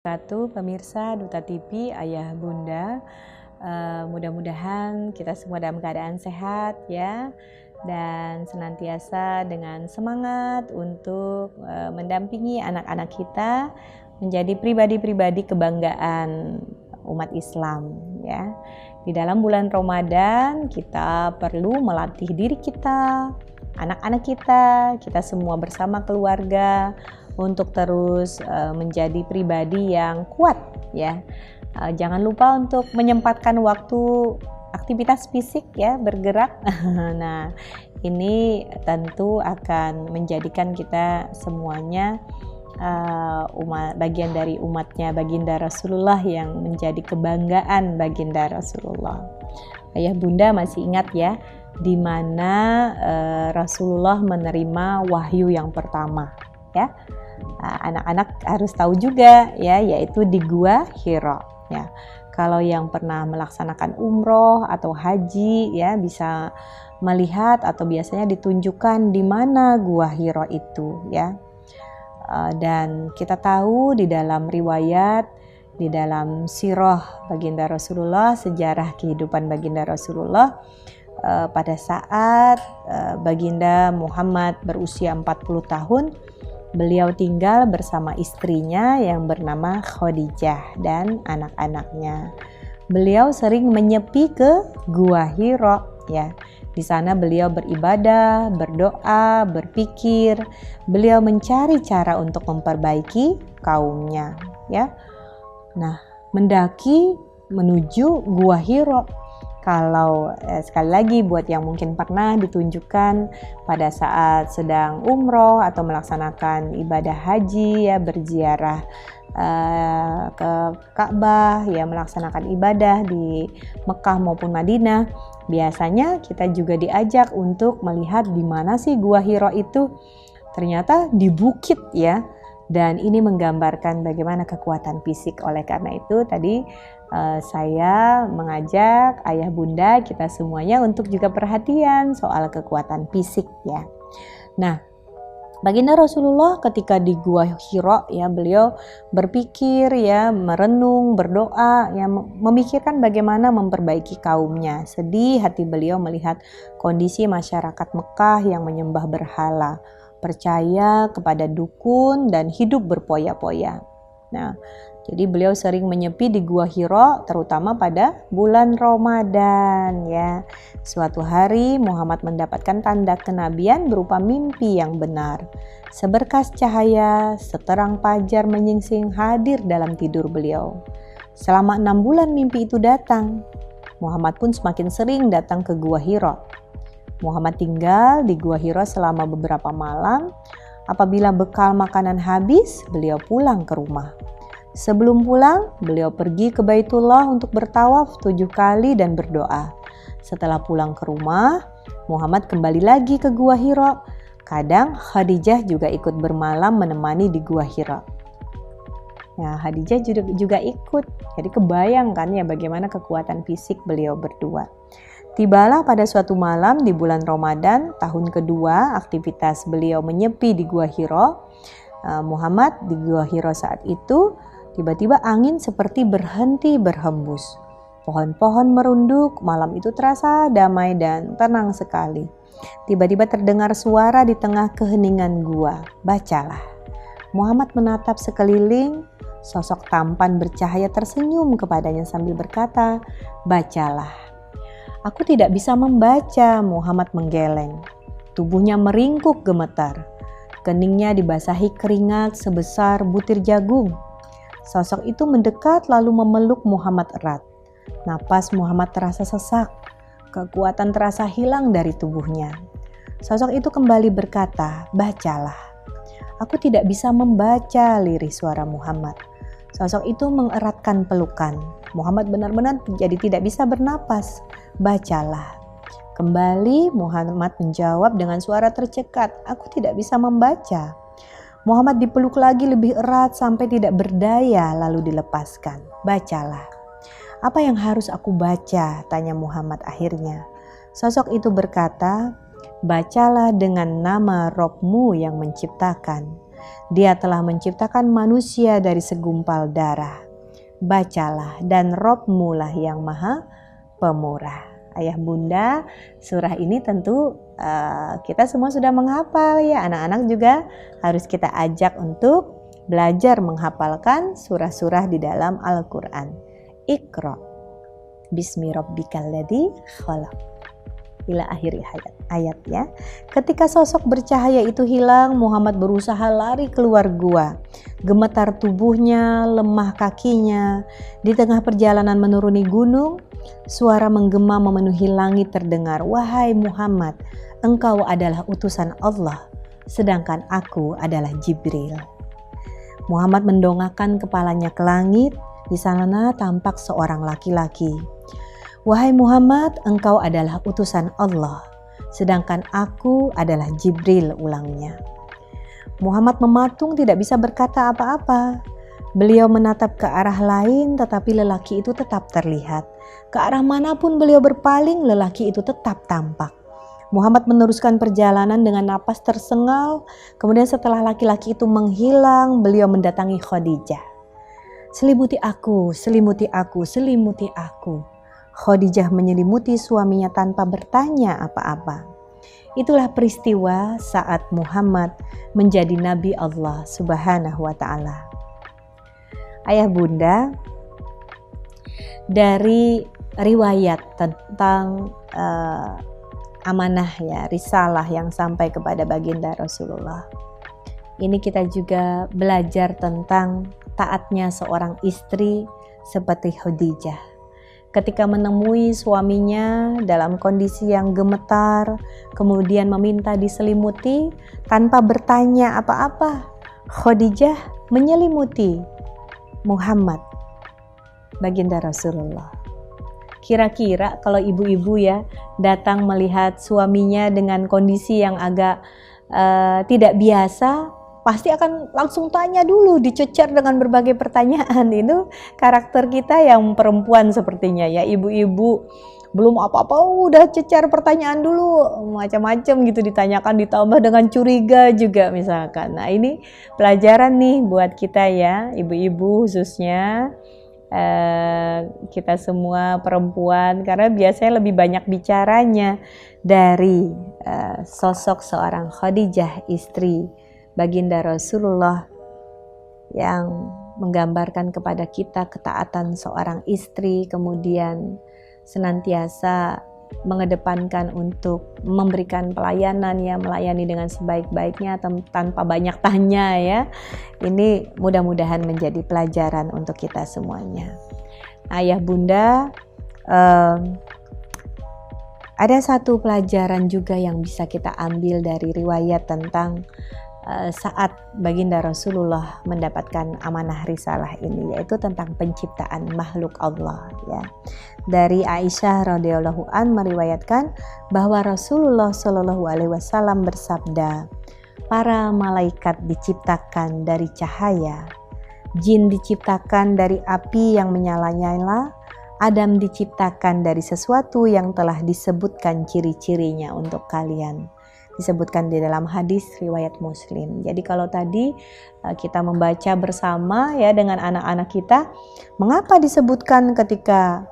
Satu pemirsa Duta TV, ayah bunda, mudah-mudahan kita semua dalam keadaan sehat ya, dan senantiasa dengan semangat untuk mendampingi anak-anak kita menjadi pribadi-pribadi kebanggaan umat Islam ya. Di dalam bulan Ramadan kita perlu melatih diri kita, anak-anak kita semua bersama keluarga untuk terus menjadi pribadi yang kuat ya. Jangan lupa untuk menyempatkan waktu aktivitas fisik ya, bergerak. Nah, ini tentu akan menjadikan kita semuanya bagian dari umatnya baginda Rasulullah yang menjadi kebanggaan baginda Rasulullah. Ayah bunda masih ingat ya, di mana Rasulullah menerima wahyu yang pertama ya. Anak-anak harus tahu juga ya, yaitu di Gua Hira ya. Kalau yang pernah melaksanakan umroh atau haji ya, bisa melihat atau biasanya ditunjukkan di mana Gua Hira itu ya. Dan kita tahu di dalam riwayat, di dalam sirah baginda Rasulullah, sejarah kehidupan baginda Rasulullah, pada saat baginda Muhammad berusia 40 tahun, beliau tinggal bersama istrinya yang bernama Khadijah dan anak-anaknya. Beliau sering menyepi ke Gua Hira ya. Di sana beliau beribadah, berdoa, berpikir. Beliau mencari cara untuk memperbaiki kaumnya ya. Nah, mendaki menuju Gua Hira. Kalau sekali lagi buat yang mungkin pernah ditunjukkan pada saat sedang umroh atau melaksanakan ibadah haji ya, berziarah ke Ka'bah ya, melaksanakan ibadah di Mekah maupun Madinah, biasanya kita juga diajak untuk melihat di mana sih Gua Hira itu. Ternyata di bukit ya. Dan ini menggambarkan bagaimana kekuatan fisik. Oleh karena itu tadi saya mengajak ayah bunda kita semuanya untuk juga perhatian soal kekuatan fisik ya. Nah, baginda Rasulullah ketika di Gua Hira ya, beliau berpikir ya, merenung, berdoa ya, memikirkan bagaimana memperbaiki kaumnya. Sedih hati beliau melihat kondisi masyarakat Mekah yang menyembah berhala, percaya kepada dukun dan hidup berpoya-poya. Nah, jadi beliau sering menyepi di Gua Hira terutama pada bulan Ramadan ya. Suatu hari Muhammad mendapatkan tanda kenabian berupa mimpi yang benar. Seberkas cahaya, seterang fajar menyingsing hadir dalam tidur beliau. Selama 6 bulan mimpi itu datang. Muhammad pun semakin sering datang ke Gua Hira. Muhammad tinggal di Gua Hira selama beberapa malam. Apabila bekal makanan habis, beliau pulang ke rumah. Sebelum pulang, beliau pergi ke Baitullah untuk bertawaf 7 kali dan berdoa. Setelah pulang ke rumah, Muhammad kembali lagi ke Gua Hira. Kadang Khadijah juga ikut bermalam menemani di Gua Hira. Nah, Khadijah juga ikut. Jadi kebayangkan ya bagaimana kekuatan fisik beliau berdua. Tibalah pada suatu malam di bulan Ramadan, tahun kedua aktivitas beliau menyepi di Gua Hira. Muhammad di Gua Hira saat itu, tiba-tiba angin seperti berhenti berhembus. Pohon-pohon merunduk, malam itu terasa damai dan tenang sekali. Tiba-tiba terdengar suara di tengah keheningan gua, "Bacalah." Muhammad menatap sekeliling, sosok tampan bercahaya tersenyum kepadanya sambil berkata, "Bacalah." "Aku tidak bisa membaca," Muhammad menggeleng. Tubuhnya meringkuk gemetar. Keningnya dibasahi keringat sebesar butir jagung. Sosok itu mendekat lalu memeluk Muhammad erat. Napas Muhammad terasa sesak. Kekuatan terasa hilang dari tubuhnya. Sosok itu kembali berkata, "Bacalah." "Aku tidak bisa membaca," lirih suara Muhammad. Sosok itu mengeratkan pelukan. Muhammad benar-benar jadi tidak bisa bernapas. "Bacalah." Kembali Muhammad menjawab dengan suara tercekat, "Aku tidak bisa membaca." Muhammad dipeluk lagi lebih erat sampai tidak berdaya lalu dilepaskan. "Bacalah." "Apa yang harus aku baca?" tanya Muhammad akhirnya. Sosok itu berkata, "Bacalah dengan nama Robmu yang menciptakan. Dia telah menciptakan manusia dari segumpal darah. Bacalah, dan Robmu lah yang maha pemurah. Ayah bunda, surah ini tentu kita semua sudah menghafal ya. Anak-anak juga harus kita ajak untuk belajar menghafalkan surah-surah di dalam Al-Quran. Iqra bismi rabbikal ladzi khalaq ila akhir ayat ya. Ketika sosok bercahaya itu hilang, Muhammad berusaha lari keluar gua. Gemetar tubuhnya, lemah kakinya. Di tengah perjalanan menuruni gunung, suara menggema memenuhi langit terdengar. Wahai Muhammad, engkau adalah utusan Allah, sedangkan aku adalah Jibril. Muhammad mendongakkan kepalanya ke langit. Di sana tampak seorang laki-laki. Wahai Muhammad, engkau adalah utusan Allah, sedangkan aku adalah Jibril, ulangnya. Muhammad mematung, tidak bisa berkata apa-apa. Beliau menatap ke arah lain, tetapi lelaki itu tetap terlihat. Ke arah manapun beliau berpaling, lelaki itu tetap tampak. Muhammad meneruskan perjalanan dengan napas tersengal. Kemudian setelah laki-laki itu menghilang, beliau mendatangi Khadijah. Selimuti aku, selimuti aku, selimuti aku. Khadijah menyelimuti suaminya tanpa bertanya apa-apa. Itulah peristiwa saat Muhammad menjadi Nabi Allah Subhanahu wa Ta'ala. Ayah bunda, dari riwayat tentang amanah ya, risalah yang sampai kepada baginda Rasulullah, ini kita juga belajar tentang taatnya seorang istri seperti Khadijah. Ketika menemui suaminya dalam kondisi yang gemetar, kemudian meminta diselimuti tanpa bertanya apa-apa, Khadijah menyelimuti Muhammad, baginda Rasulullah. Kira-kira kalau ibu-ibu ya datang melihat suaminya dengan kondisi yang agak tidak biasa, pasti akan langsung tanya dulu, dicecer dengan berbagai pertanyaan. Itu karakter kita yang perempuan sepertinya ya. Ibu-ibu belum apa-apa udah cecer pertanyaan dulu, macam-macam gitu ditanyakan, ditambah dengan curiga juga misalkan. Nah ini pelajaran nih buat kita ya, ibu-ibu khususnya, kita semua perempuan, karena biasanya lebih banyak bicaranya dari sosok seorang Khadijah, istri baginda Rasulullah, yang menggambarkan kepada kita ketaatan seorang istri, kemudian senantiasa mengedepankan untuk memberikan pelayanan ya, melayani dengan sebaik-baiknya tanpa banyak tanya ya. Ini mudah-mudahan menjadi pelajaran untuk kita semuanya. Ayah bunda, ada satu pelajaran juga yang bisa kita ambil dari riwayat tentang saat baginda Rasulullah mendapatkan amanah risalah ini, yaitu tentang penciptaan makhluk Allah ya. Dari Aisyah radhiyallahu an meriwayatkan bahwa Rasulullah shallallahu alaihi wasallam bersabda, para malaikat diciptakan dari cahaya, jin diciptakan dari api yang menyala-nyala, Adam diciptakan dari sesuatu yang telah disebutkan ciri-cirinya untuk kalian. Disebutkan di dalam hadis riwayat Muslim. Jadi kalau tadi kita membaca bersama ya dengan anak-anak kita, mengapa disebutkan ketika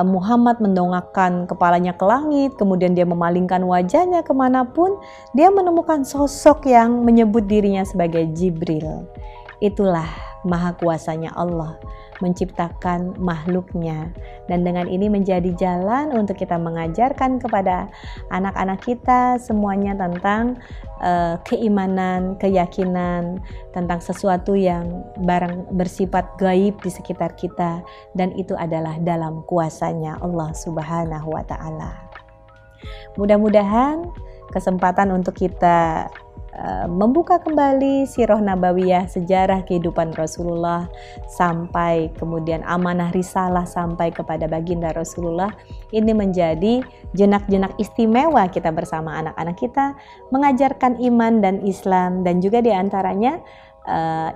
Muhammad mendongakkan kepalanya ke langit, kemudian dia memalingkan wajahnya kemanapun, dia menemukan sosok yang menyebut dirinya sebagai Jibril. Itulah maha kuasanya Allah menciptakan makhluknya, dan dengan ini menjadi jalan untuk kita mengajarkan kepada anak-anak kita semuanya tentang keimanan, keyakinan tentang sesuatu yang bersifat gaib di sekitar kita, dan itu adalah dalam kuasanya Allah Subhanahu wa Ta'ala. Mudah-mudahan kesempatan untuk kita membuka kembali sirah nabawiyah, sejarah kehidupan Rasulullah sampai kemudian amanah risalah sampai kepada baginda Rasulullah, ini menjadi jenak-jenak istimewa kita bersama anak-anak kita, mengajarkan iman dan Islam, dan juga diantaranya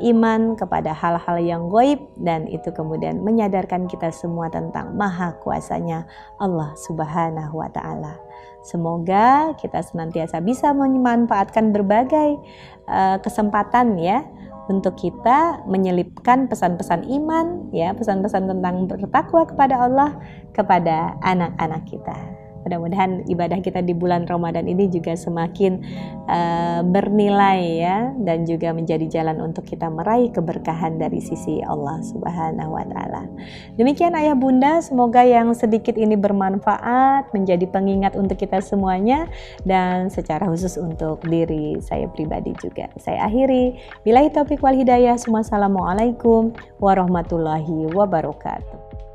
iman kepada hal-hal yang gaib, dan itu kemudian menyadarkan kita semua tentang maha kuasanya Allah Subhanahu wa Ta'ala. Semoga kita senantiasa bisa memanfaatkan berbagai kesempatan ya untuk kita menyelipkan pesan-pesan iman ya, pesan-pesan tentang bertakwa kepada Allah kepada anak-anak kita. Mudah-mudahan ibadah kita di bulan Ramadan ini juga semakin bernilai ya, dan juga menjadi jalan untuk kita meraih keberkahan dari sisi Allah Subhanahu wa Ta'ala. Demikian ayah bunda, semoga yang sedikit ini bermanfaat, menjadi pengingat untuk kita semuanya, dan secara khusus untuk diri saya pribadi juga. Saya akhiri, billahi taufiq wal hidayah. Wassalamualaikum warahmatullahi wabarakatuh.